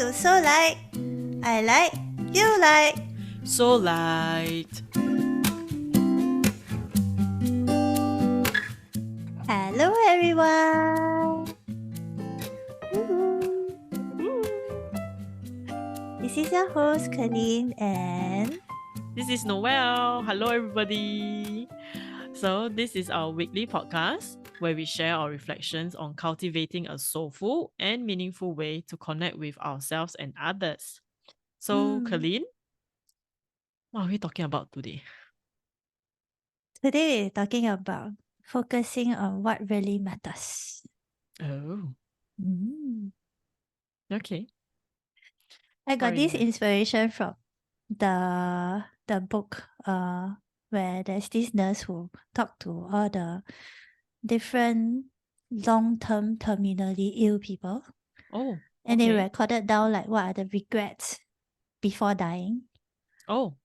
to So Light. I like, you like. So light. Hello, everyone. Woo. This is your host, Kelyn, and This is Noel. Hello, everybody. So, this is our weekly podcast where we share our reflections on cultivating a soulful and meaningful way to connect with ourselves and others. So, Kelyn, what are we talking about today? today we're talking about focusing on what really matters. Oh, Mm. okay. I What got really this matters? inspiration from the book where there's this nurse who talked to all the different long-term terminally ill people, Oh, and they okay. recorded down like what are the regrets before dying. Oh, okay,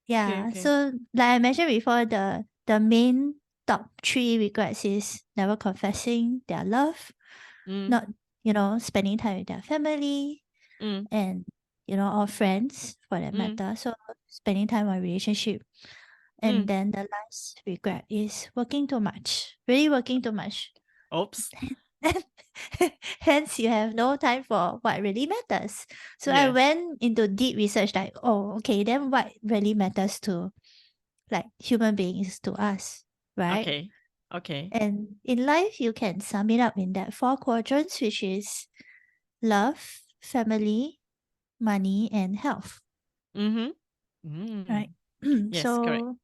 Yeah, okay. so like I mentioned before, the main top 3 regrets is never confessing their love, Mm, not spending time with their family, mm, and or friends for that mm, matter. So spending time on relationship. And mm. then the last regret is working too much, really working too much. Oops. Hence, you have no time for what really matters. So I Yes. went into deep research, like, oh, okay, then what really matters to like human beings to us, right? Okay. Okay. And in life, you can sum it up in that 4 quadrants, which is love, family, money, and health, Mm-hmm. right? Mm. Yes, correct. So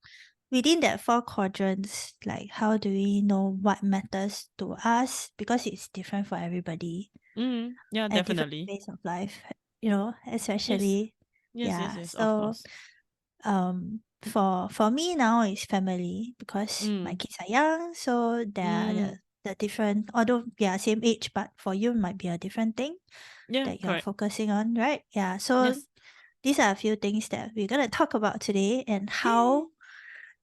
within that 4 quadrants, like how do we know what matters to us? Because it's different for everybody Mm, yeah, at different definitely. phase of life, Yes. especially. Yes, yes, Yeah. yes, of So course. for me now it's family because my Mm, kids are young, so they're mm, the different, although we are same age, but for you it might be a different thing yeah, that you're correct. focusing on, right? Yeah. So Yes. these are a few things that we're gonna talk about today, and Yay. how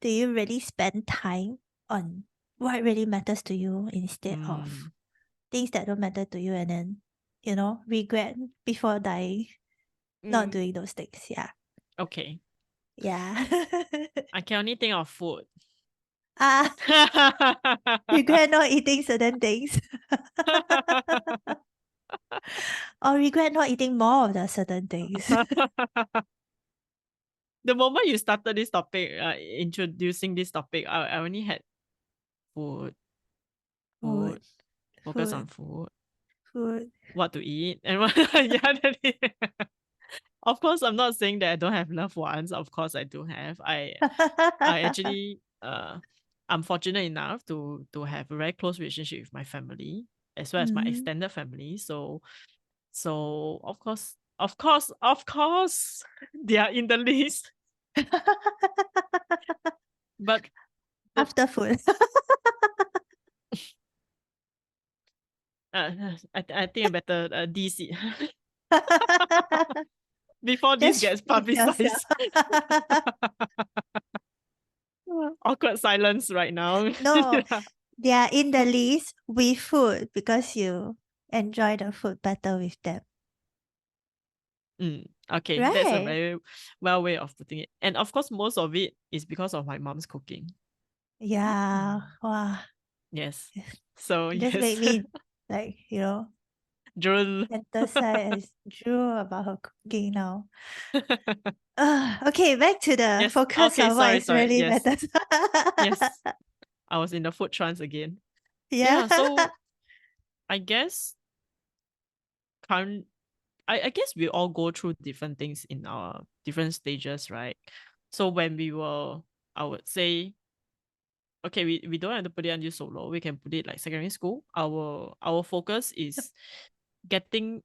do you really spend time on what really matters to you instead of Mm, things that don't matter to you, and then regret before dying not mm, doing those things. Yeah. okay. Yeah. I can only think of food. Ah, regret not eating certain things. Or regret not eating more of the certain things. The moment you started this topic, introducing this topic, I only had food, Food, food, focus food, on food, food. what to eat, and what, yeah, of course, I'm not saying that I don't have loved ones. Of course, I do have. I actually I'm fortunate enough to have a very close relationship with my family as well as my Mm. extended family. So of course they are in the list. But the After food. I think I better DC before this Just gets feed yourself. publicized. Awkward silence right now. No, Yeah. they are in the list with food because you enjoy the food better with them. Okay, that's a Right? very well way of putting it. And of course, most of it is because of my mom's cooking. Yeah. Mm. Wow. Yes. So You just made yes, me like, drool. fantasize drew about her cooking now. Okay, back to the Yes. focus Okay. on what Sorry. is Sorry. really Yes. matters. Yes. I was in the food trance again. Yeah. Yeah. So I guess current. I guess we all go through different things in our different stages, right? So when we were, I would say, okay, we don't have to put it until solo. We can put it like secondary school. Our focus is getting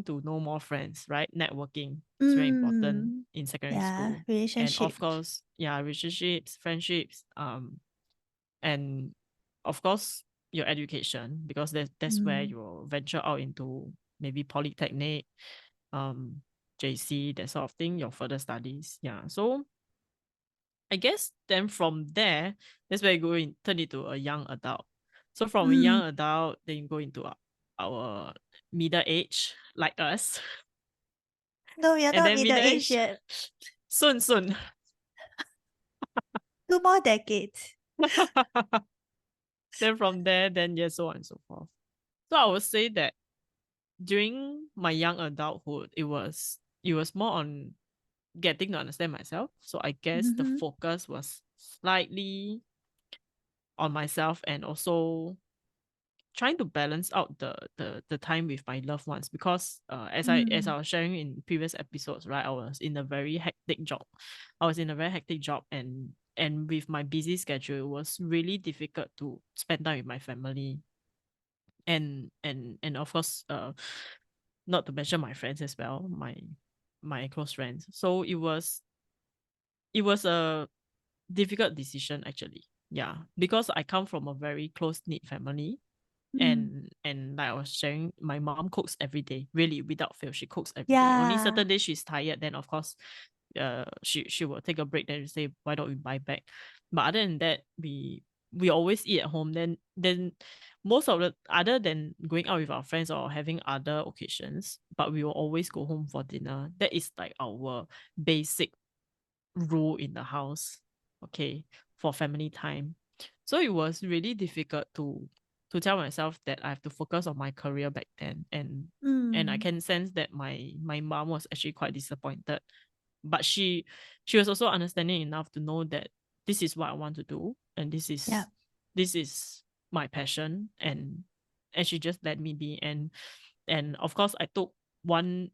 to know more friends, right? Networking is very important Mm, in secondary yeah, school. And relationship. of course, yeah, relationships, friendships, and of course your education, because that's where Mm, you will venture out into maybe polytechnic, um, JC, that sort of thing, your further studies. Yeah. So I guess then from there, that's where you go in, turn into a young adult. So from a mm, young adult, then you go into our middle age, like us. No, you're And not then middle middle age age, yet. soon. 2 more decades. Then from there, then yes, so on and so forth. So I would say that during my young adulthood, it was more on getting to understand myself. So I guess the Mm-hmm. focus was slightly on myself and also trying to balance out the time with my loved ones because as I was sharing in previous episodes, right, I was in a very hectic job. I was in a very hectic job and with my busy schedule, it was really difficult to spend time with my family and of course not to mention my friends as well, my close friends. So it was a difficult decision actually. Yeah, because I come from a very close knit family Mm. and like I was sharing, my mom cooks every day, really without fail. She cooks every day. Only Yeah. certain days she's tired, then of course, she will take a break. Then say, why don't we buy back? But other than that, we always eat at home. Then most of the other than going out with our friends or having other occasions, but we will always go home for dinner. That is like our basic rule in the house. Okay, for family time. So it was really difficult to tell myself that I have to focus on my career back then and I Mm. can sense that my mom was actually quite disappointed. But she was also understanding enough to know that this is what I want to do and Yeah. this is my passion and she just let me be and of course I took one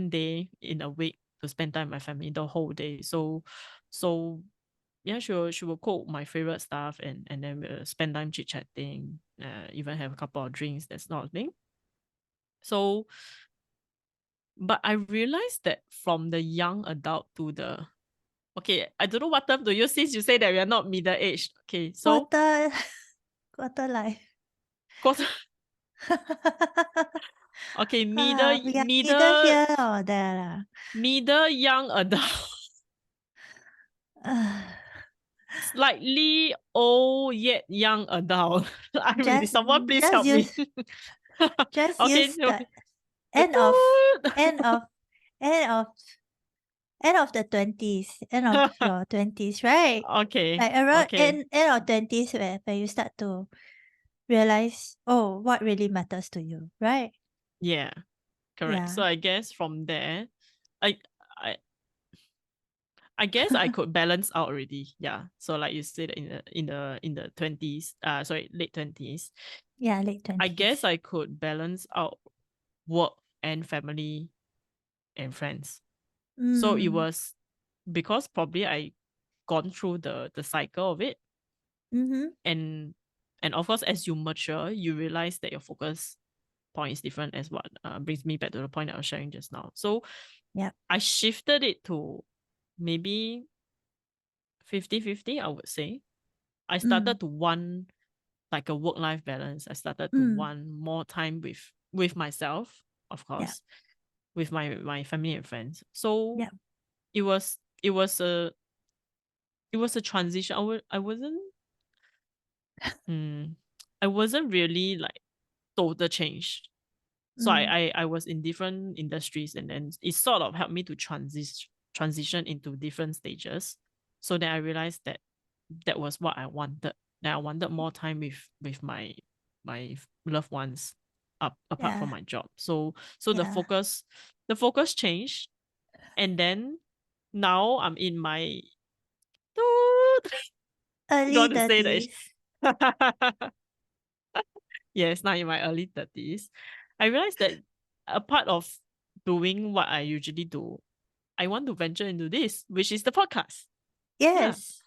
day in a week to spend time with my family the whole day. So yeah, she will cook my favorite stuff and then we'll spend time chit chatting, even have a couple of drinks, that sort of thing. So, but I realized that from the young adult to the okay, I don't know what term to use since you say that we are not middle aged. Okay, so Quarter quarter life. quarter okay, We are either here or there lah. middle young adult. Slightly old yet young adult. I really, just someone please just help me. use just Okay, use no. the end of end of end of end of the 20s, end of your 20s, right? Okay, Like around okay. end of 20s where you start to realize, oh, what really matters to you, right? Yeah, correct. So Yeah. I guess from there, I I I guess I could balance out already. Yeah. So like you said in the 20s, sorry, late 20s, Yeah, late I guess 20s. I could balance out work and family and friends. So it Mm. was because probably I gone through the cycle of it Mm-hmm. and of course as you mature you realize that your focus point is different as what brings me back to the point that I was sharing just now. So Yep. I shifted it to maybe 50-50, I would say. I Mm. started to want like a work-life balance. I started to Mm. want more time with myself, of Yep. course, with my family and friends. So Yep. it was it was a it was a transition. Hmm, I wasn't really like total change. So Mm. I was in different industries and then it sort of helped me to transition into different stages. So then I realized that that was what I wanted. That I wanted more time with my loved ones apart from Yeah. my job. So Yeah. the focus changed and then now I'm in my Early don't want to say the age. 30s. Yes, now in my early 30s, I realized that a part of doing what I usually do, I want to venture into this, which is the podcast. Yeah. Yes.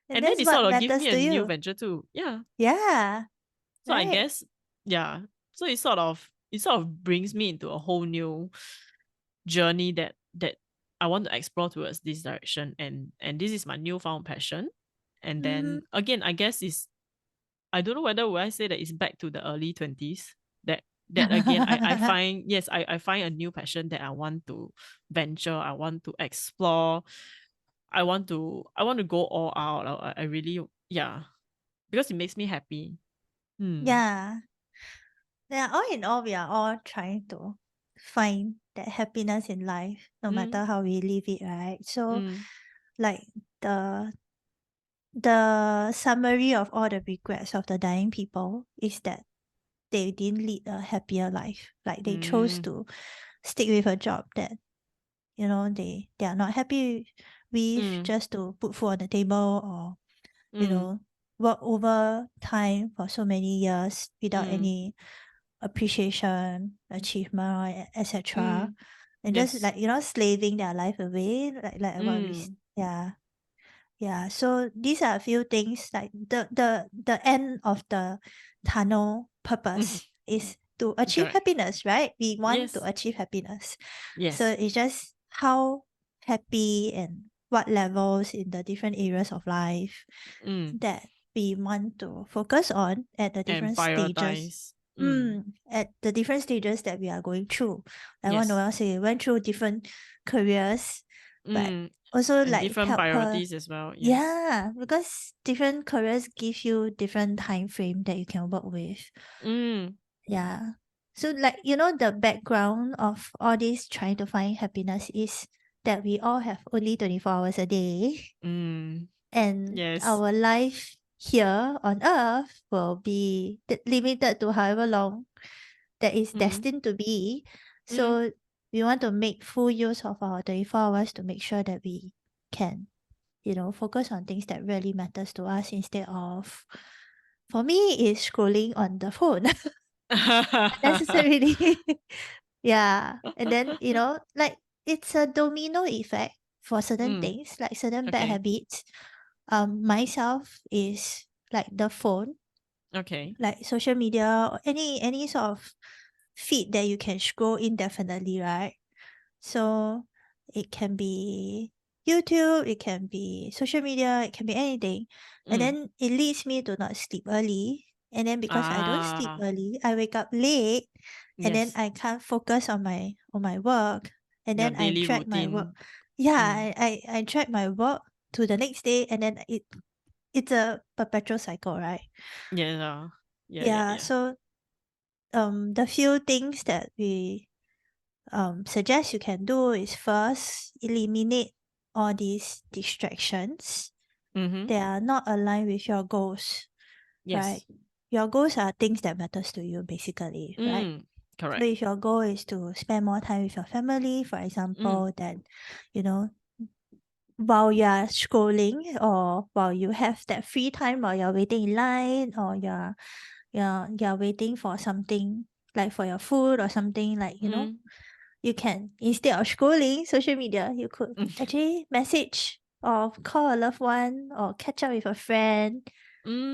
And And then that's it what sort of gives matters me a to new you. venture too. Yeah. Yeah. So I Right. guess, yeah. So it sort of brings me into a whole new journey that I want to explore towards this direction. And this is my newfound passion. And Mm-hmm. then again, I guess is I don't know whether would I say that it's back to the early 20s. That again I find yes, I find a new passion that I want to venture, I want to explore, I want to go all out. I really yeah. Because it makes me happy. Hmm. Yeah. Yeah. All in all, we are all trying to find that happiness in life, no matter how we live it, right? So like the summary of all the regrets of the dying people is that they didn't lead a happier life. Like they chose to stick with a job that, you know, they are not happy with, just to put food on the table, or, you know, work over time for so many years without any appreciation, achievement, etc. And just Yes. like, you know, slaving their life away, like what we yeah. Yeah, so these are a few things, like the end of the tunnel purpose is to achieve Correct. happiness, right? We want to Yes. achieve happiness. So Yes. it's just how happy and what levels in the different areas of life that we want to focus on at the And different stages. prioritize. At the different stages that we are going through. Like what Yes. Noel say, went through different careers, but And also like different help her. priorities as well. Yes. Yeah, because different careers give you different time frame that you can work with. Mm. Yeah. So like, you know, the background of all this trying to find happiness is that we all have only 24 hours a day, Mm. and Yes. our life here on earth will be limited to however long that is Mm. destined to be. Mm. So we want to make full use of our 24 hours to make sure that we can, you know, focus on things that really matters to us, instead of, for me, is scrolling on the phone unnecessarily. Yeah. And then, you know, like it's a domino effect for certain things, like certain bad Okay. habits. Myself is like the phone, Okay. like social media, or any sort of feed that you can scroll indefinitely, right? So it can be YouTube, it can be social media, it can be anything. And Mm. then it leads me to not sleep early. And then because I don't sleep Ah. early, I wake up late, and then Yes. I can't focus on my work. And Your then I daily track my work. routine. Yeah, Mm. I track my work to the next day, and then it's a perpetual cycle, right? Yeah. Yeah. Yeah. Yeah. Yeah. So the few things that we suggest you can do is, first eliminate all these distractions Mm-hmm. that are not aligned with your goals, right? Yes. Your goals are things that matters to you, basically, right? So Correct. if your goal is to spend more time with your family, for Mm. example, then, you know, while you're scrolling, or while you have that free time, while you're waiting in line, or you're waiting for something, like for your food or something, like, you know, Mm. you can, instead of scrolling social media, you could actually message or call a loved one or catch up with a friend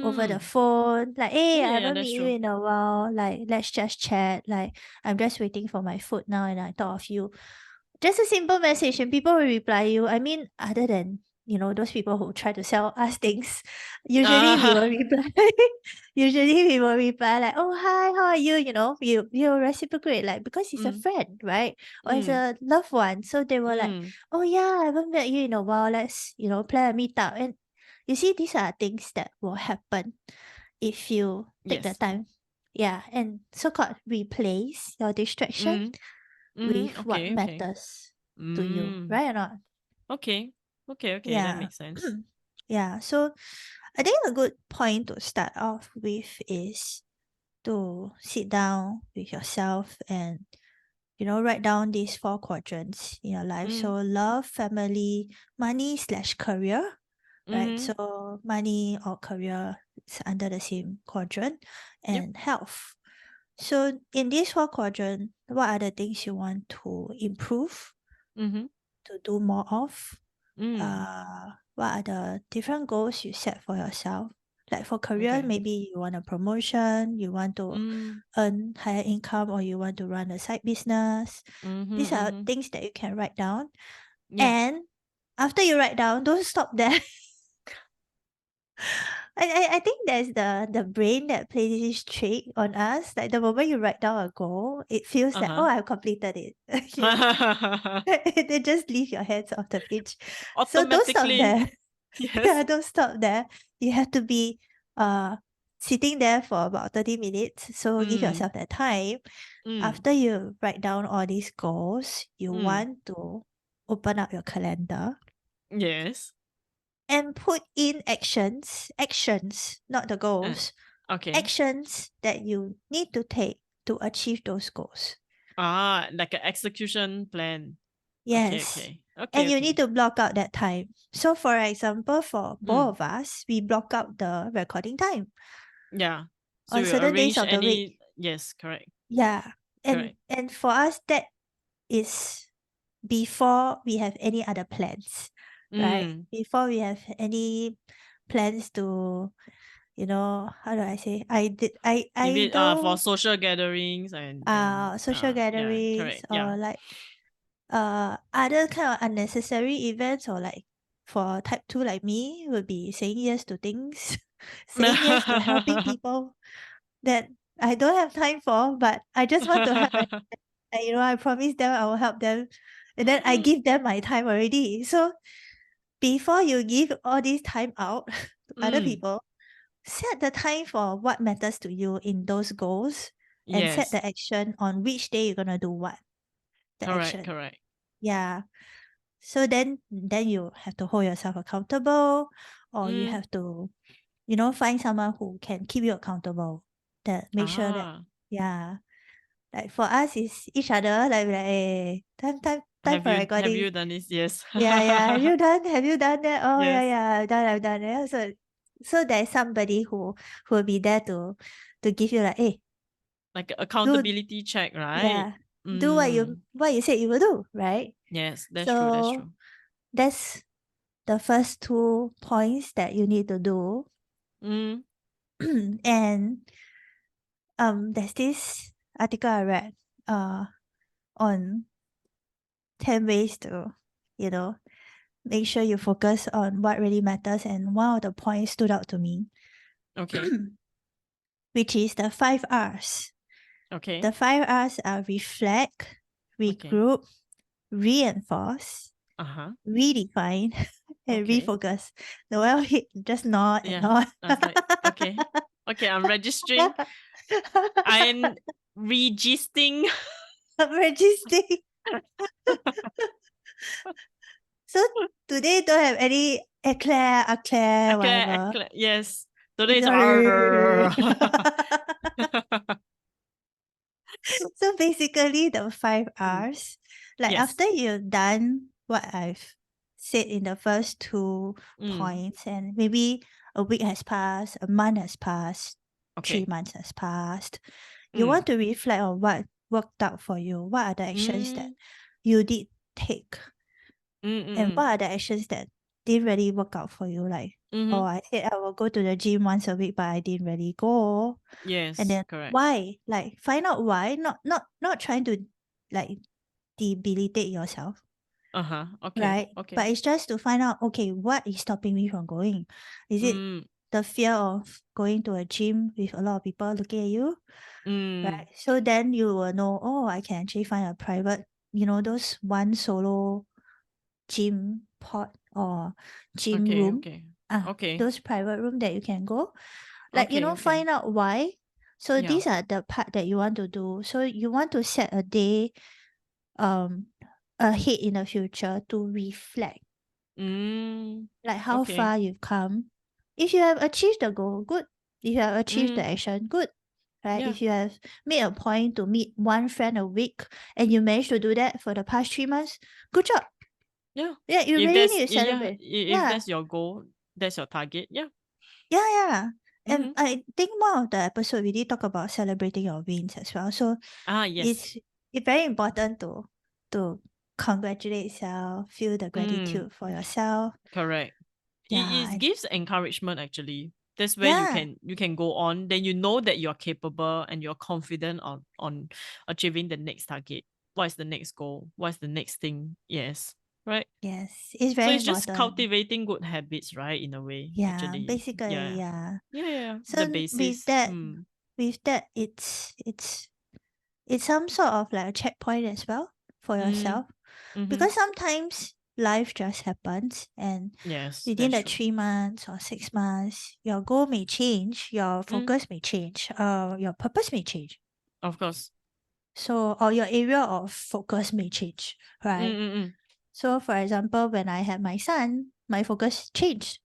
over the Mm. phone. Like, hey, Yeah. I Yeah. haven't That's met you true. in a while. Like, let's just chat. Like, I'm just waiting for my food now, and I thought of you. Just a simple message, and people will reply you. I mean, other than, you know, those people who try to sell us things, usually we will Ah. reply. Usually we will reply like, "Oh, hi, how are you?" You know, you reciprocate, like, because it's a Mm. friend, right? Or it's Mm. a loved one. So they were like, Mm. "Oh yeah, I haven't met you in a while. Let's, you know, plan a meetup." And you see, these are things that will happen if you take the Yes. time. Yeah, and so called replace your distraction Mm. with Mm-hmm. what Okay. Okay. matters to you, Mm. right or not? Okay. Okay. Okay. That Yeah. makes sense. Yeah. So I think a good point to start off with is to sit down with yourself and, you know, write down these 4 quadrants in your life. Mm. So love, family, money slash career, right? Mm-hmm. So money or career is under the same quadrant, Yep. and health. So in this 4 quadrant, what are the things you want to improve, Mm-hmm. to do more of? Mm. What are the different goals you set for yourself? Like for career, Okay. maybe you want a promotion, you want to Mm. earn higher income, or you want to run a side business. Mm-hmm. These are Mm-hmm. things that you can write down. Yeah. And after you write down, don't stop there. I think there's the brain that plays this trick on us. Like the moment you write down a goal, it feels that, oh, Uh-huh. I've completed it. You know, they just leave your hands off the page. So don't stop Automatically. there. Yeah, Yes. don't stop there. You have to be uh sitting there for about 30 minutes. So give yourself that time. After you write down all these goals, you want to open up your calendar Yes. and put in actions, not the goals, Okay. actions that you need to take to achieve those goals. Like an execution plan. Yes. Okay, And you okay. need to block out that time. So, for example, for both of us, we block out the recording time Yeah. So on you certain days arrange of the week. any, yes, correct. Yeah. And Correct. and for us, that is before we have any other plans, right? Before we have any plans to, how do I say? I Maybe for don't social gatherings and social yeah, gatherings correct. or Yeah. like other kind of unnecessary events, or like for type 2 like me would be saying yes to things, saying yes to helping people that I don't have time for, but I just want to help. And, I promise them I will help them, and then I give them my time already. So before you give all this time out to other people, set the time for what matters to you in those goals, and set Yes. the action on which day you're gonna do what. The Correct, action. correct. Yeah. So then you have to hold yourself accountable, or you have to, find someone who can keep you accountable. That make sure that, yeah. Like for us is each other, like, time for Have recording. you done this? Yes. Yeah, yeah. Have you done that? Oh yeah, Yes. yeah, I've done. Yeah. So there's somebody who will be there to give you like, hey, Like do accountability check, right? yeah, do what you said you will do, right? Yes, that's true, that's So true. that's the first 2 points that you need to do. And there's this article I read on 10 ways to, make sure you focus on what really matters, and one of the points stood out to me, Okay. which is the 5 R's. Okay. The 5 R's are reflect, Okay. regroup, reinforce, Uh-huh. redefine, and Okay. refocus. Noel hit just nod and Yeah. nod. I was like, okay. Okay, I'm registering. I'm registing. I'm registering. So today don't have any eclair, Okay, whatever. yes. Today's It's our So basically the 5 Mm. R's, like Yes. after you've done what I've said in the first 2 points, and maybe a week has passed, a month has passed, 3 Okay. months has passed, you want to reflect on what worked out for you. What are the actions that you did take? And what are the actions that didn't really work out for you? Like, oh, I said I will go to the gym once a week, but I didn't really go. And Yes, then correct. why? Like, find out why. Not trying to like debilitate yourself, Uh-huh. Okay. right? Okay. But it's just to find out, okay, what is stopping me from going? Is it the fear of going to a gym with a lot of people looking at you? Right. So then you will know, oh, I can actually find a private, those one solo gym pod or gym Okay, room. okay. Ah, Okay. those private room that you can go. Like, Okay, okay. find out why. So Yeah. these are the part that you want to do. So you want to set a day um ahead in the future to reflect, like how Okay. far you've come. If you have achieved the goal, good. If you have achieved the action, good. Right? Yeah. If you have made a point to meet one friend a week and you managed to do that for the past 3 months, good job. Yeah. Yeah, you If really that's need to yeah, celebrate. if Yeah. that's your goal, that's your target. Yeah. Yeah. And Mm-hmm. I think more of the episode we did talk about celebrating your wins as well. So Yes. it's very important to congratulate yourself, feel the gratitude for yourself. Correct. Yeah. It gives encouragement actually. That's where Yeah. you can go on. Then you know that you're capable and you're confident on achieving the next target. What is the next goal? What's the next thing? Yes. Right. Yes. It's So very it's just important. cultivating good habits, right? In a way, Yeah, actually. basically, Yeah. yeah. Yeah. The So basis. with that, it's some sort of like a checkpoint as well for Mm. yourself. Mm-hmm. Because sometimes life just happens, and Yes, within that's the true. 3 months or 6 months, your goal may change, your Mm, focus may change, your purpose may change. of course. So, or your area of focus may change, Mm, right? mm, mm. So, for example, when I had my son, my focus changed,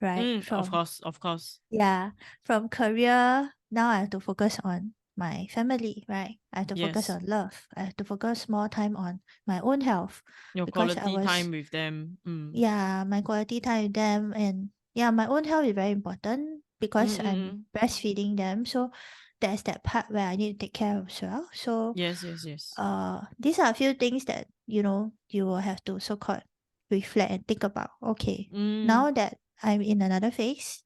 right? Of course, of course. Yeah, from career, now I have to focus on my family, right? I have to focus Yes. on love. I have to focus more time on my own health Your because I quality was, time with them. yeah, my quality time with them. And yeah, my own health is very important Mm, because mm, I'm mm. breastfeeding them. So there's that part where I need to take care of as well. So, Yes, yes, yes. these are a few things that, you will have to so called reflect and think about. Okay, Mm, now that I'm in another phase,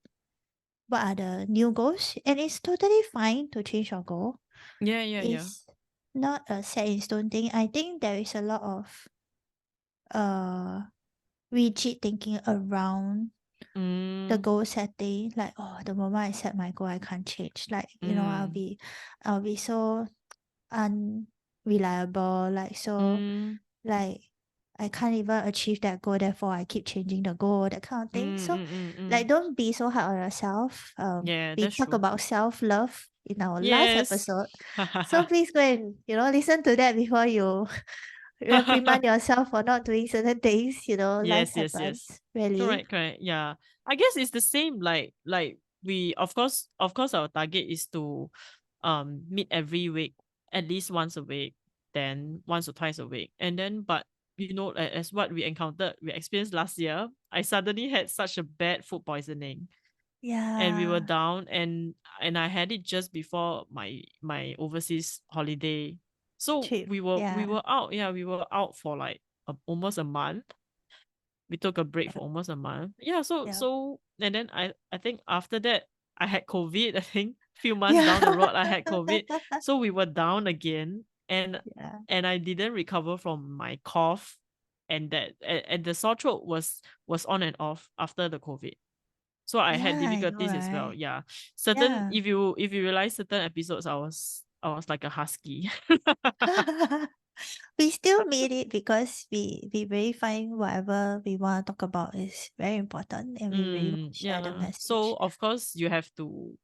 what are the new goals? And it's totally fine to change your goal. yeah, yeah, yeah. It's not a set in stone thing. I think there is a lot of uh rigid thinking around the Mm, goal setting. Like, oh, the moment I set my goal, I can't change. Like, mm, I'll be so unreliable, mm, like I can't even achieve that goal, therefore I keep changing the goal, that kind of mm, thing. So mm, mm, like mm. don't be so hard on yourself. Yeah, We that's talk true. about self-love in our last Yes. episode. So please go and, listen to that before you reprimand yourself for not doing certain things. Life Yes, yes, happens. yes. Really. Correct, correct. Yeah. I guess it's the same like we of course our target is to meet every week, at least once a week, then once or twice a week. And then but as what we experienced last year, I suddenly had such a bad food poisoning and we were Yeah. down and I had it just before my overseas holiday. So True. we Yeah. were out, yeah, we were out for like almost a month. We took a break Yeah. for almost a month. Yeah, so Yeah. so and then I think after that I had COVID. I think few months down the Yeah. road I had COVID. So we were down again Yeah. and I didn't recover from my cough and and the sore throat was on and off after the COVID. So I had Yeah, I know, difficulties as well. right? Yeah. Certain Yeah. if you realize certain episodes I was like a husky. We still made it because we really find whatever we want to talk about is very important and we really want to share the Yeah. So message. of course you have to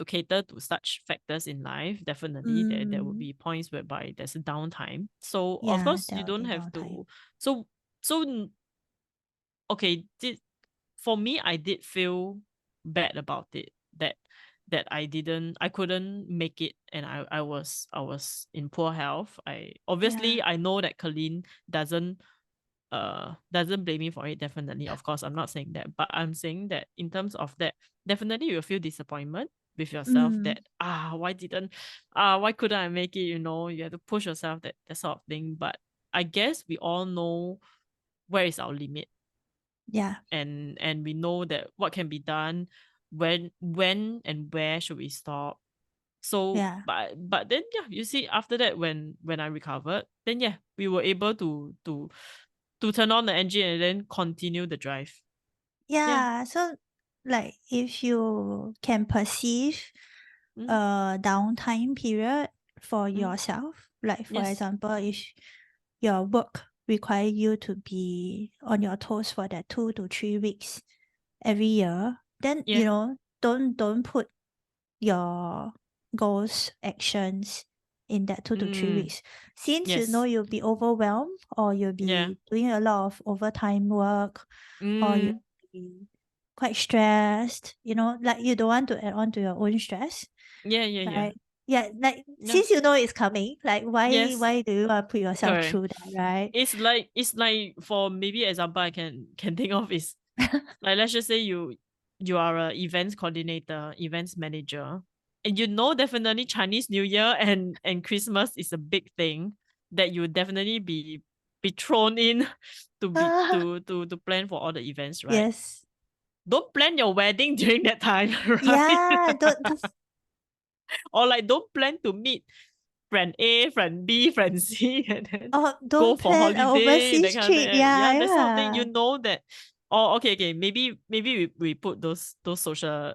cater to such factors in life. Definitely, there will Mm, be points whereby there's a downtime. So of yeah, course you there will don't be have downtime. to. So okay. For me, I did feel bad about it. That I couldn't make it, and I was in poor health. Yeah, I know that Kelyn doesn't blame me for it. Definitely, of course, I'm not saying that, but I'm saying that in terms of that, definitely you'll feel disappointment with yourself mm, that why couldn't I make it, you have to push yourself, that sort of thing. But I guess we all know where is our limit, yeah, and we know that what can be done, when and where should we stop. So yeah. but then, yeah, you see, after that, when I recovered, then yeah, we were able to turn on the engine and then continue the drive. Yeah. Yeah, so like if you can perceive Mm, a downtime period for mm, yourself, like for yes. example, if your work require you to be on your toes for that 2 to 3 weeks every year, then Yeah. don't put your goals, actions in that 2 to 3 Mm, weeks. Since you know yes. you'll be overwhelmed or you'll Yeah. be doing a lot of overtime work or you'll Mm, be quite stressed, like you don't want to add on to your own stress, yeah, yeah, yeah. right? Yeah, like Yeah. since you know it's coming, like why Yes. why do you want to put yourself Correct. through that, right? It's like for maybe example I can think of is, like, let's just say you are a events coordinator, events manager, and definitely Chinese New Year and Christmas is a big thing that you would definitely be thrown in to be Ah, to plan for all the events, right? yes. Don't plan your wedding during that time, right? Yeah, don't Or like don't plan to meet friend A, friend B, friend C, and then oh, go don't for plan an holiday, that overseas kind of trip. thing. Yeah, Yeah, that sort of thing. yeah. You know that. Oh, okay. Maybe we put those social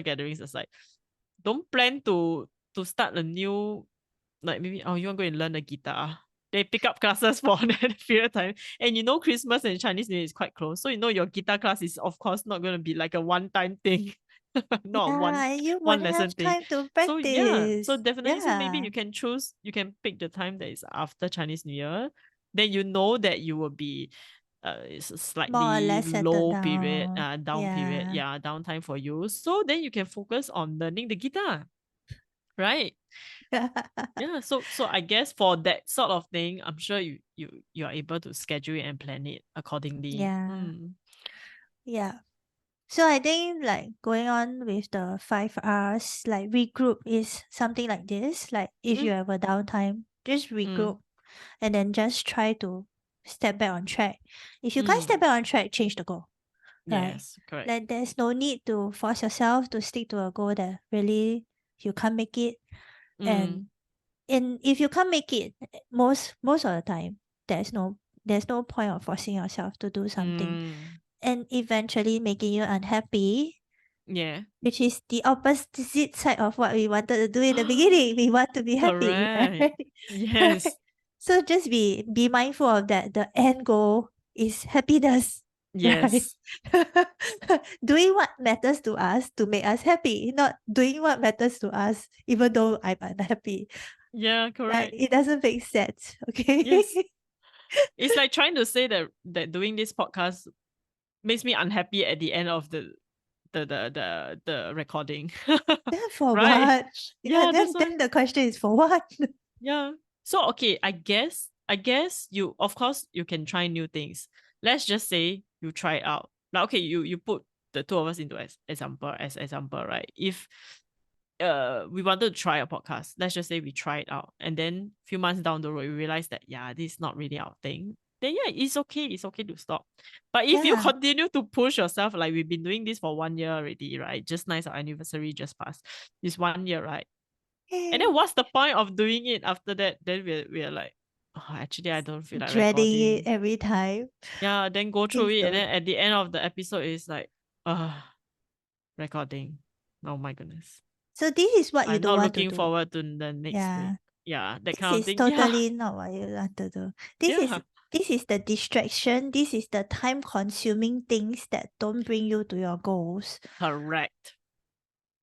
gatherings aside. Don't plan to start a new, like, maybe, oh, you want to go and learn the guitar. they pick up classes for that period of time. And Christmas and Chinese New Year is quite close. So your guitar class is of course not going to be like a one-time thing. Not Yeah, and you one won't lesson have thing. time to So yeah, so practice. definitely, so maybe Yeah, you can pick the time that is after Chinese New Year. Then you know that you will be it's a more or slightly less settled low period, down. down period, Yeah. yeah, downtime for you. So then you can focus on learning the guitar, right? Yeah. So I guess for that sort of thing, I'm sure you are able to schedule it and plan it accordingly. Yeah. Yeah. So I think like going on with the 5 Rs, like regroup is something like this. Like if Mm, you have a downtime, just mm, regroup and then just try to step back on track. If you can't step mm. back on track, change the goal. Right. Yes, correct. Like there's no need to force yourself to stick to a goal that really you can't make it. Mm, And if you can't make it, most of the time, there's no point of forcing yourself to do something mm. and eventually making you unhappy, Yeah. which is the opposite side of what we wanted to do in the beginning. We want to be happy, Correct. right? Right. Yes. So just be mindful of that. The end goal is happiness, right? Yes. Doing what matters to us to make us happy, not doing what matters to us even though I'm unhappy. Yeah, Like correct. it doesn't make sense. Okay. Yes. It's like trying to say that doing this podcast makes me unhappy at the end of the recording. Then for Right. what? Yeah, Yeah, then that's why. then the question is for what? Yeah. So okay, I guess you, of course, you can try new things. Let's just say you try it out. Like okay, you put the two of us into as example, right? If we wanted to try a podcast, let's just say we try it out, and then few months down the road we realize that yeah, this is not really our thing. Then yeah, it's okay to stop. But if you Yeah. continue to push yourself, like we've been doing this for 1 year already, right? Just nice, our anniversary just passed. This 1 year, right? And then Eh, what's the point of doing it after that? Then we're like, oh, actually, I don't feel like dreading it recording. every time. Yeah, then go through Please it, and don't. then at the end of the episode, it's like, recording. Oh my goodness. So this is what you I'm don't not want to looking do. forward to the next week. Yeah. Yeah, that This kind of is thing. Yeah, totally not what you want to do. This is yeah, this is the distraction. This is the time consuming things that don't bring you to your goals. correct,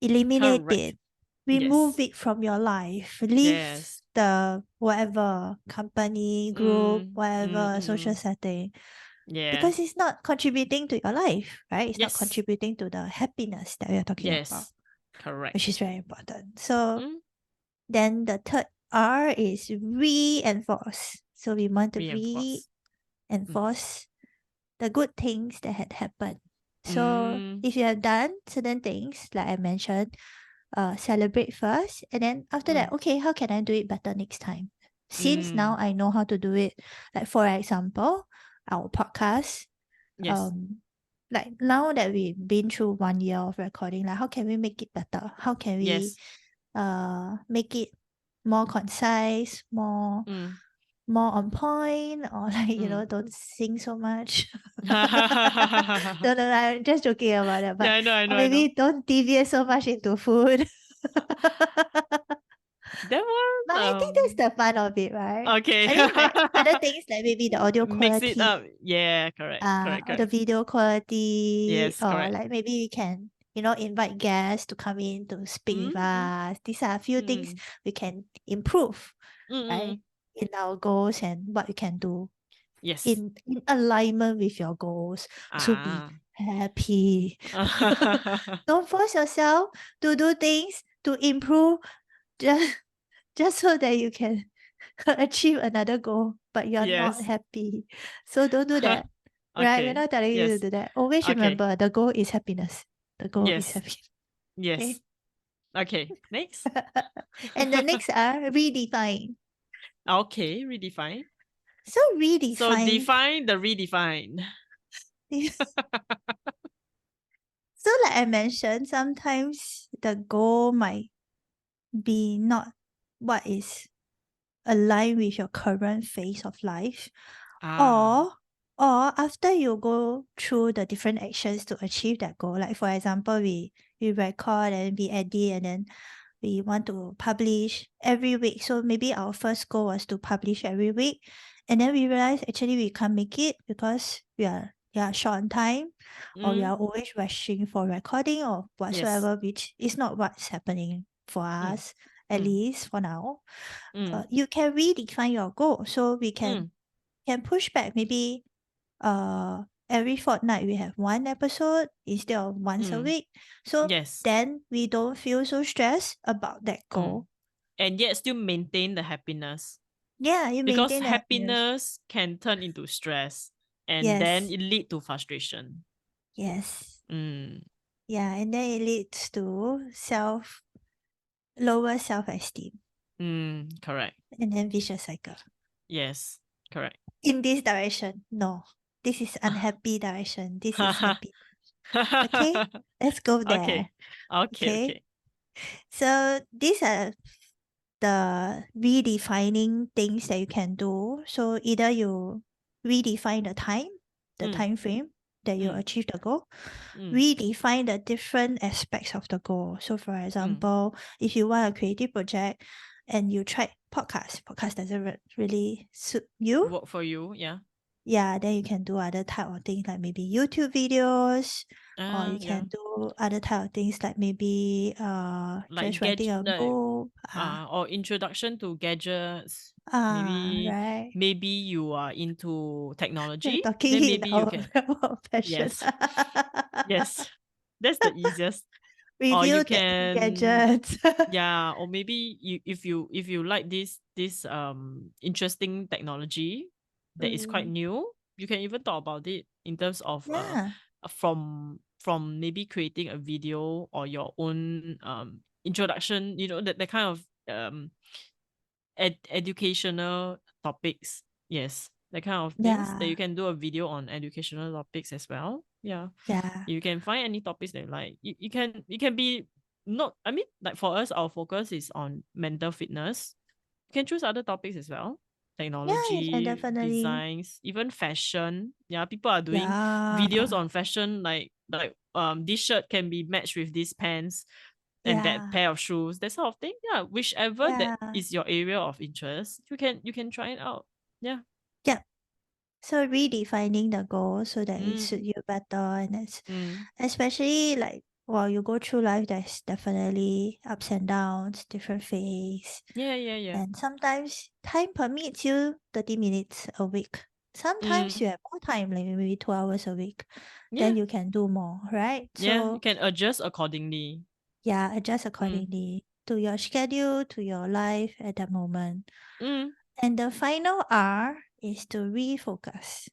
Eliminate correct. it. Remove Yes, it from your life. Leave yes. the whatever company, group, Mm, mm, whatever social mm. setting. Yeah, Because it's not contributing to your life, right? It's not yes, contributing to the happiness that we are talking about, yes. which is Correct. very important. So Mm, then the third R is reinforce. So we want to reinforce. Mm, reinforce the good things that had happened. So mm, if you have done certain things, like I mentioned, celebrate first, and then after that, mm, okay, how can I do it better next time? Since now mm. I know how to do it, like for example, our podcast, Yes, um, like now that we've been through 1 year of recording, like how can we make it better? How can we yes. make it more concise, Mm, more on point, or like mm. don't sing so much. Yeah, No, I'm just joking about that, but I know, I or know, I know. maybe don't deviate so much into food. That But one, I think that's the fun of it, right? okay. I think like other things like maybe the audio Mix it quality, up. Yeah, correct, correct, or the correct. video quality, Yes, or correct. like maybe we can, invite guests to come in to speak with Mm, us. These are a few things mm, we can improve, mm, right? mm. In our goals and what we can do Yes. in alignment with your goals to be Ah. happy. Don't force yourself to do things to improve just just so that you can achieve another goal, but you're not Yes. happy. So don't do that. Right? We're Okay. not telling you to Yes. do that. Always Okay. remember the goal is happiness. The goal is Yes. happy. Yes. Okay. Okay. Next. And the next are redefine. Okay. Redefine. So So redefine define the redefine. is so like I mentioned, sometimes the goal might be not what is aligned with your current phase of life, Ah. or after you go through the different actions to achieve that goal, like for example we record and we edit and then we want to publish every week. So maybe our first goal was to publish every week. And then we realized actually we can't make it because we are short on time, or we are always rushing for recording or Yes. whatsoever, which is not what's happening for Mm. us, at Mm. least for now. Mm. You can redefine your goal. So we can push back maybe every fortnight we have one episode instead of once a week. So Yes. then we don't feel so stressed about that goal. And yet still maintain the happiness. Yeah, you Because maintain the happiness. happiness can turn into stress and then Yes. it lead to frustration. Yes. Mm. Yeah, and then it leads to lower self-esteem, Correct. and then vicious cycle. Yes. Correct. In this direction, no. This is unhappy direction. This is happy. Okay? Let's go there. Okay. Okay. Okay? Okay. So these are the redefining things that you can do. So either you redefine the Mm. time frame that you Mm. achieve the goal, Mm. redefine the different aspects of the goal. So for example, if you want a creative project and you try podcast doesn't really suit you. Work for you. Yeah. Yeah, then you can do other type of things like maybe YouTube videos, or you Yeah. can do other type of things like maybe Like just writing a book. or introduction to gadgets. Right. Maybe you are into We're technology. talking Then in maybe you our, can. our passion. Yes. Yes. That's the easiest. Or you Review tech can, gadgets. yeah, or maybe if you like this interesting technology that is quite Mm, new, you can even talk about it in terms of yeah, from maybe creating a video or your own introduction, that kind of educational topics. Yes, that kind of things that yeah, you can do a video on educational topics as well. Yeah, yeah, you can find any topics that you like. You can be, not, I mean, like for us, our focus is on mental fitness. You can choose other topics as well. yeah. You can Technology, definitely, designs, even fashion. Yeah, people are doing yeah, videos on fashion, like this shirt can be matched with these pants and that yeah, pair of shoes, that sort of thing. Yeah, whichever that yeah, is your area of interest, you can try it out. Yeah. yeah. So redefining the goal so that it Mm. suits you better, and it's Mm. especially like while you go through life, there's definitely ups and downs, different phase. Yeah, yeah, yeah. And sometimes time permits you 30 minutes a week. Sometimes Mm. you have more time, like maybe 2 hours a week. Yeah. Then you can do more, right? Yeah, you So can adjust accordingly. yeah, adjust Mm. accordingly to your schedule, to your life at that moment. Mm. And the final R is to refocus.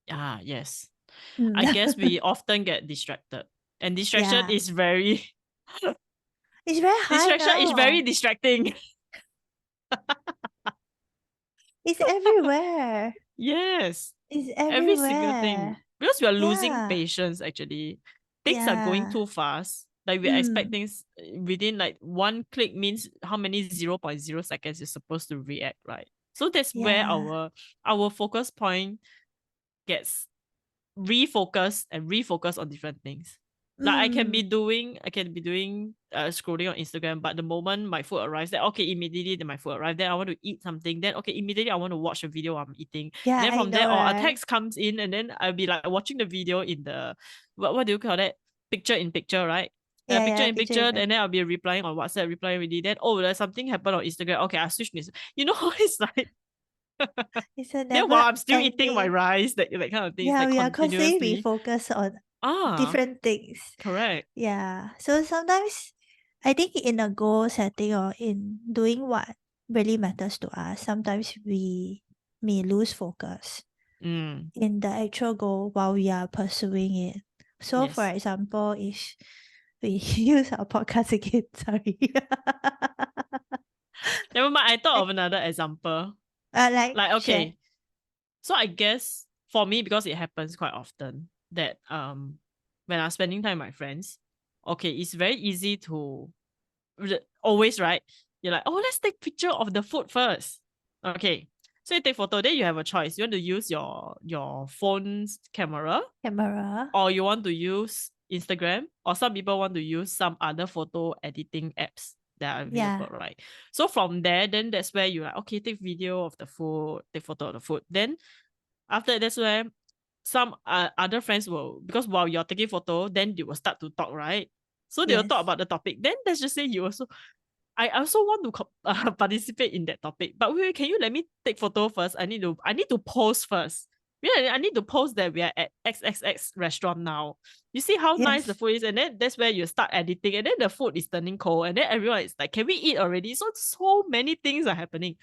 Yes. Mm. I guess we often get distracted. And distraction Yeah. is very It's very high distraction is very now. distracting. It's everywhere. Yes. It's Every single thing. everywhere. Because we are losing Yeah. patience actually. Things are going Yeah. too fast. Like we expect Mm. things within like one click means how many 0.0 seconds you're supposed to react, right? So that's where Yeah. our focus point gets refocus and refocus on different things. Like Mm. I can be doing scrolling on Instagram, but the moment my food arrives, then okay, immediately then my food arrives, then I want to eat something, then okay, immediately I want to watch a video I'm eating. And Yeah, then I from know, there, or a right? text comes in, and then I'll be like watching the video in the what do you call that? Picture in picture, right? Yeah, Picture yeah, in picture picture, in and then I'll be replying on WhatsApp, replying already. Then there's something happened on Instagram. Okay, I switch this. It's like It's a then never while I'm still eating my ending. rice, that kind of thing. It's Yeah, like we are constantly continuously. refocused on Ah, different things. correct. Yeah. So sometimes I think in a goal setting or in doing what really matters to us, sometimes we may lose focus Mm, in the actual goal while we are pursuing it. So for yes. example, if we use our podcast again, sorry. Never mind. I thought of another example. Like Like, share. okay, so I guess for me, because it happens quite often that when I'm spending time with my friends, okay, it's very easy to always, right? You're like, oh, let's take picture of the food first. Okay. So you take photo, then you have a choice. You want to use your phone's camera, Camera. or you want to use Instagram, or some people want to use some other photo editing apps that are available, right? So from there, then that's where you're like, okay, take video of the food, take photo of the food. Then after that's where some other friends will, because while you're taking photo, then they will start to talk, right? So they will talk Yes. about the topic. Then let's just say you also, I also want to participate in that topic. But wait, can you let me take photo first? I need to post first. Yeah, I need to post that we are at XXX restaurant now. You see how nice the Yes. food is, and then that's where you start editing, and then the food is turning cold, and then everyone is like, "Can we eat already?" So many things are happening,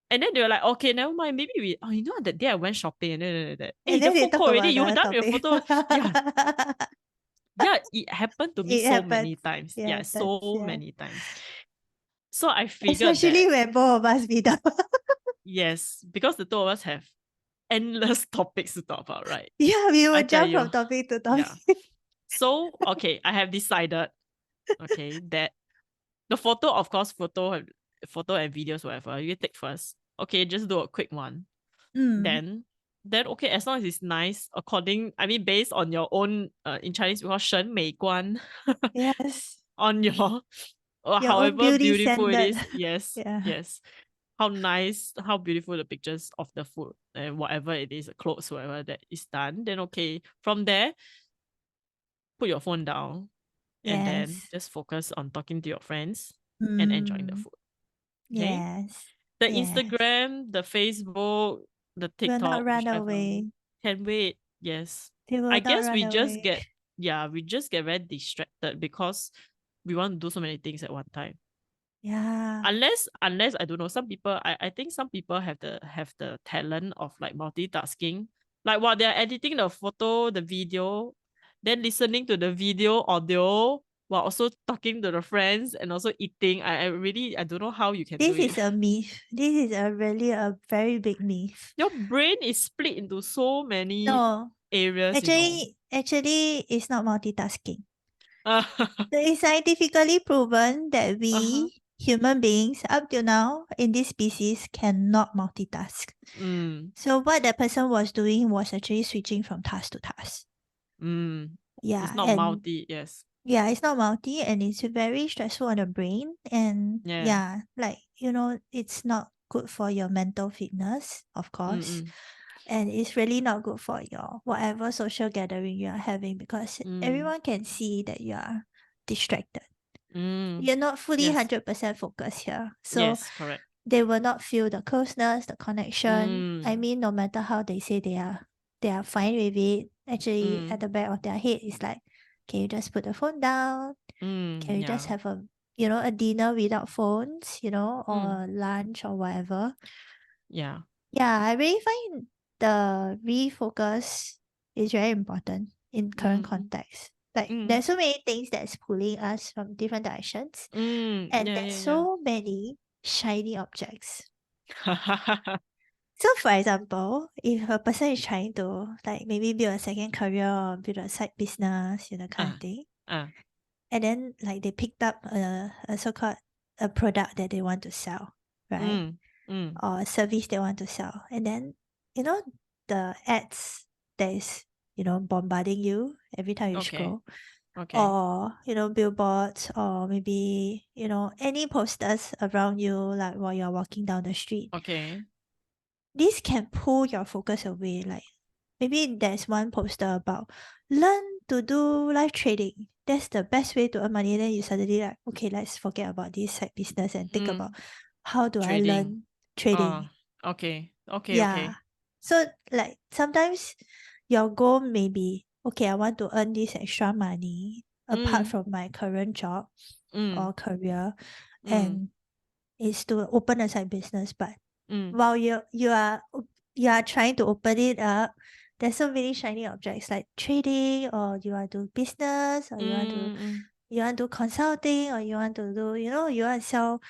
and then they were like, "Okay, never mind. Maybe we. Oh, you know that day I went shopping, and then hey, And the then they food talk cold already. about You the done your topic. photo? Yeah, yeah. It happened to me It so happens. many times. It Yeah, happens. so Yeah. many times. So I figured Especially that when both of us meet up. yes, because the two of us have endless topics to talk about, right? Yeah, we I will tell jump you, from topic to topic. yeah. So okay, I have decided, okay, that the photo, of course, photo and videos, whatever, you take first. Okay, just do a quick one. Mm. Then okay, as long as it's nice, I mean, based on your own, in Chinese we call 审美观, Yes. on your, or Your own however beauty beautiful it standard. is. Yes, Yeah. yes. How nice, how beautiful the pictures of the food and whatever it is, the clothes, whatever that is done. Then okay, from there, put your phone down and then Yes. just focus on talking to your friends and enjoying the Mm. food. Okay. Yes. The Yes. Instagram, the Facebook, the Will not TikTok, run whichever, away. can wait. Yes. They will I not guess run away. we just get very distracted because we want to do so many things at one time. Yeah. Unless I don't know, some people, I think some people have the talent of like multitasking. Like while they're editing the photo, the video, then listening to the video audio while also talking to the friends and also eating. I don't know how you can do This it. is a myth. This is a really a very big myth. Your brain is split into so many No, areas, you know. actually, it's not multitasking. Uh-huh. It is scientifically proven that Uh-huh. we human beings up till now in this species cannot multitask. Mm. So what that person was doing was actually switching from task to task. Mm. It's Yeah, not and multi, yes. yeah, it's not multi and it's very stressful on the brain. And Yeah. yeah, like, it's not good for your mental fitness, of course. Mm-mm. And it's really not good for your whatever social gathering you are having because Mm. everyone can see that you are distracted. Mm. You're not fully Yes. 100% focused here. So Yes, correct. they will not feel the closeness, the connection. I Mm. mean, no matter how they say they are fine with it. Actually, at Mm. the back of their head, it's like, can you just put the phone down? Can Mm. we just Yeah. have a dinner without phones, Mm. or lunch or whatever? Yeah. Yeah, I really find the refocus is very important in current Mm. context. Like Mm. there's so many things that's pulling us from different directions, Mm. and Yeah, there's yeah, so many shiny objects. yeah. So, for example, if a person is trying to like maybe build a second career or build a side business, kind of Ah. thing, Ah. and then like they picked up a so-called a product that they want to sell, right? Mm. Mm. Or a service they want to sell. And then, you know, the ads that is, bombarding you every time you Okay. scroll. Okay. Or, billboards or maybe, any posters around you like while you're walking down the street. Okay. This can pull your focus away. Like maybe there's one poster about learn to do live trading. That's the best way to earn money. Then you suddenly like, okay, let's forget about this side business and think about Mm. how do I Trading. learn trading. Okay. Okay. Yeah. Okay. So like sometimes your goal may be, okay, I want to earn this extra money apart Mm. from my current job Mm. or career, Mm. and is to open a side business. But Mm. while you are trying to open it up, there's so many shiny objects like trading, or you want to do business, or Mm. you want to do consulting, or you want to do, you want to sell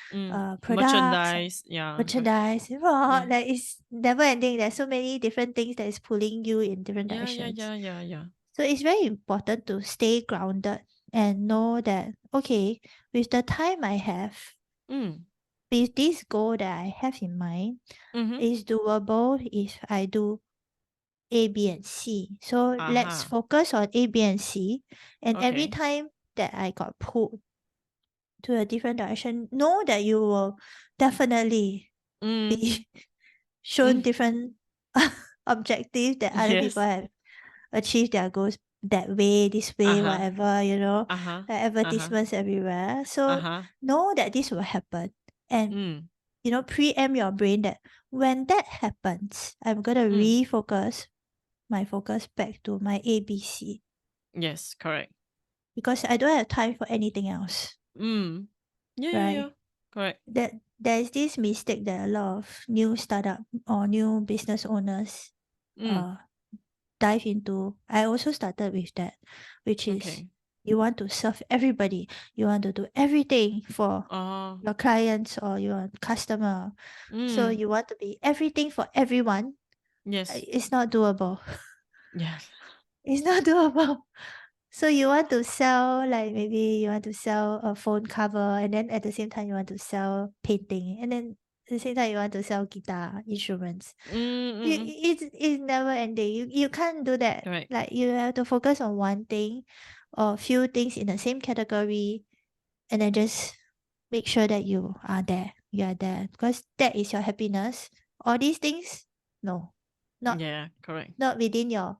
products or Merchandise. Yeah. merchandise. Wow, Yeah. like it's never ending. There's so many different things that is pulling you in different Yeah. Yeah. directions. Yeah. Yeah. Yeah. So it's very important to stay grounded and know that, okay, with the time I have, Mm. with this goal that I have in mind, Mm-hmm. is doable if I do A, B, and C. So let's Aha. focus on A, B, and C. And every Okay. time that I got pulled to a different direction, know that you will definitely Mm. be shown Mm. different objectives that other people Yes. have achieved their goals that way, this way, Uh-huh. whatever, Uh-huh. like Uh-huh. advertisements everywhere. So Uh-huh. know that this will happen and, Mm. preempt your brain that when that happens, I'm going to Mm. refocus my focus back to my ABC Yes, correct. because I don't have time for anything else, Mm. Yeah, yeah, yeah. right? Correct. That there's this mistake that a lot of new startup or new business owners Mm. uh dive into. I also started with that, which is Okay. you want to serve everybody. You want to do everything for Uh, your clients or your customer. So mm. you want to be everything for everyone. Yes. It's not doable. Yes. It's not doable. So you want to sell, like maybe you want to sell a phone cover, and then at the same time you want to sell painting, and then at the same time you want to sell guitar instruments. Mm, mm, mm. It's never ending. You can't do that. Correct. Like you have to focus on one thing or few things in the same category, and then just make sure that you are there. You are there because that is your happiness. All these things, no, not Yeah, correct. not within your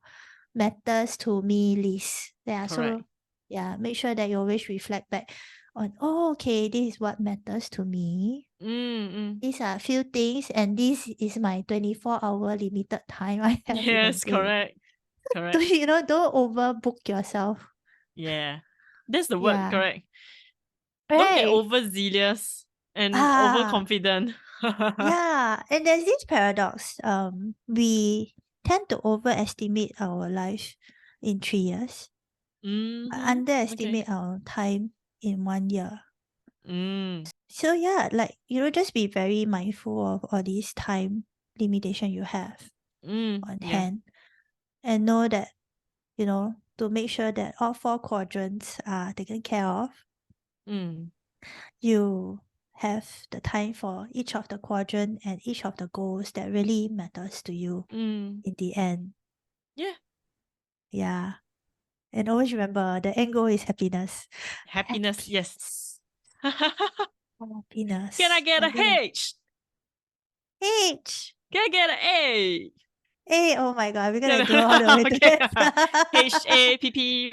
matters to me list. Yeah, Correct. so yeah, make sure that you always reflect back on, oh, okay, this is what matters to me. Mm, mm. These are a few things, and this is my 24-hour limited time I have in a Yes, day. correct. Correct. Don't, don't overbook yourself. Yeah. That's the word, Yeah. correct. Don't get Right. overzealous and Ah, overconfident. yeah. And there's this paradox. We tend to overestimate our life in 3 years, Mm-hmm. Okay. underestimate our time in 1 year. Mm. So yeah, like just be very mindful of all these time limitation you have Mm. on Yeah. hand, and know that to make sure that all four quadrants are taken care of. Mm. You have the time for each of the quadrant and each of the goals that really matters to you Mm. in the end. Yeah. Yeah. And always remember the end goal is happiness. Happiness, yes. Happiness. Can I Happiness. get a Happiness. H? H. Can I get an A? A. Oh my god, we're Can gonna do all the I- way to okay. that. HAPPY.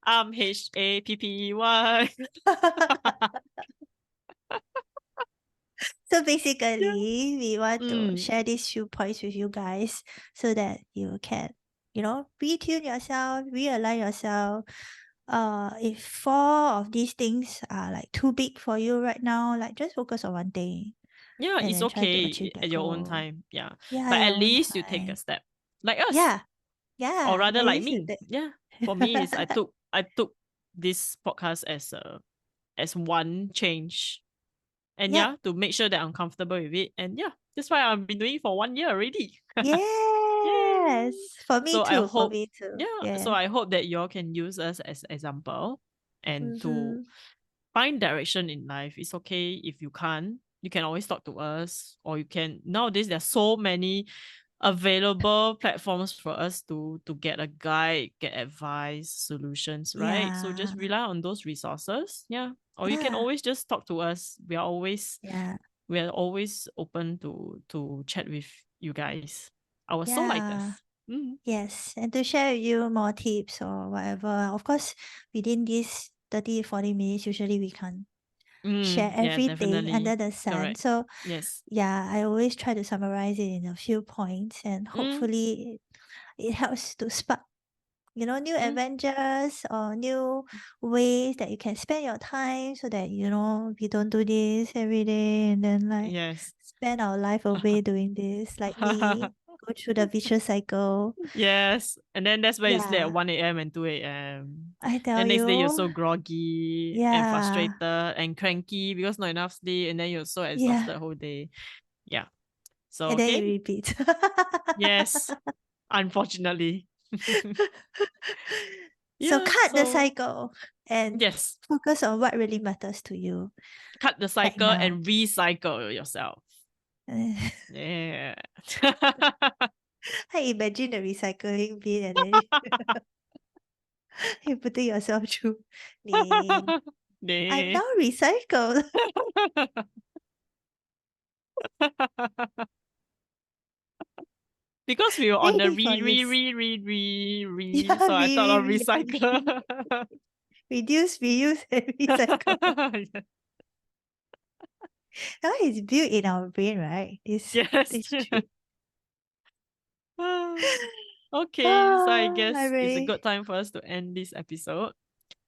I'm HAPPY. So Yeah. basically, we want to Mm. share these few points with you guys so that you can, retune yourself, realign yourself. If four of these things are like too big for you right now, like just focus on one thing Yeah, and it's then try to okay achieve that at your own goal. time. Yeah. Yeah, But at your own least you take a time. step. Like us. Yeah, Or yeah. rather At like least you me. take. Yeah. For me is I took this podcast as one change. And Yep. yeah, to make sure that I'm comfortable with it. And yeah, that's why I've been doing it for 1 year already. Yes. Yay! For me So I too. For hope, me too. yeah, so Yeah. I hope that y'all can use us as example and to Mm-hmm. find direction in life. It's okay if you can't. You can always talk to us, or you can nowadays there's so many available platforms for us to get a guide, get advice, solutions, right? So Yeah. just rely on those resources. Yeah. Or you can Yeah. always just talk to us. Yeah. We are always open to chat with you guys. Our soul Yeah. lighters. Mm. Yes, and to share with you more tips or whatever. Of course, within these 30, 40 minutes, usually we can't share Mm. Yeah, everything under definitely. the sun. Correct. So, Yes. yeah, I always try to summarize it in a few points, and Mm. hopefully it helps to spark, new Mm. adventures or new ways that you can spend your time so that, we don't do this every day and then like Yes. spend our life away doing this, like me, go through the vicious cycle. Yes. And then that's where you sleep at Yeah. 1 a.m. and 2 a.m. I tell Then next day you're you, so groggy and yeah, frustrated and cranky because not enough sleep, and then you're so yeah, exhausted whole day. Yeah. So and then it okay. repeats. Yes. Unfortunately. So Yeah. cut the So cycle and yes. focus on what really matters to you Cut the right cycle now. and recycle yourself. Yeah. I imagine the recycling bin and then you putting yourself through. Nee. I'm now recycled. Because we were on the Ready for use. Yeah, so I thought of yeah. recycle. Reduce, reuse, and recycle. Now it's built in our brain, right? Yes. This tree. Okay, so I I guess it's a really. good time for us to end this episode.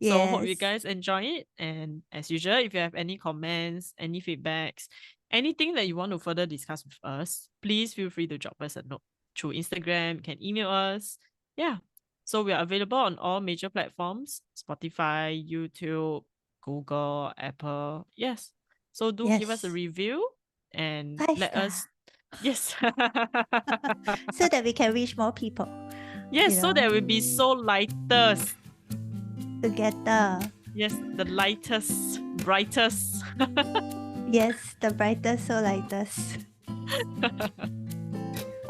So hope you Yes. guys enjoy it. And as usual, if you have any comments, any feedbacks, anything that you want to further discuss with us, please feel free to drop us a note through Instagram. You can email us. Yeah. So we are available on all major platforms: Spotify, YouTube, Google, Apple. Yes. So do give us a Yes. review and 5 let star. us. Yes. So that we can reach more people. Yes, You so know, that will be so lightest. together. Yes, the lightest, brightest. Yes, the brightest so lightest.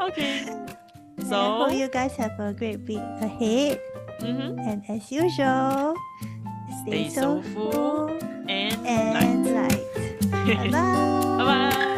Okay. And I hope So, you guys have a great week ahead. And as usual, stay stay soulful soulful and and light. light. Bye bye. Bye bye.